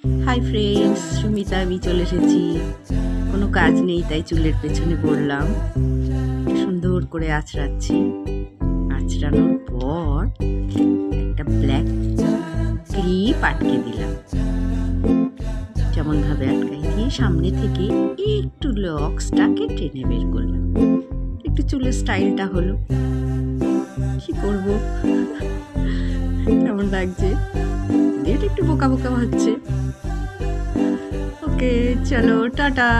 Hi friends, Sumita আমি চলে এসেছি। কোনো কাজ নেই তাই চুলের পেছনে পড়লাম, সুন্দর করে আঁচড়াচ্ছি। আঁচড়ানোর পর একটা ব্ল্যাক ক্লিপ আটকে দিলাম, যেমনভাবে আটকাই দিয়ে সামনে থেকে একটু লক্সটাকে টেনে বের করলাম। একটু চুলের স্টাইলটা হলো। কি করবো, কেমন লাগছে, এটা একটু বোকা বোকা হচ্ছে। ওকে, চলো টাটা।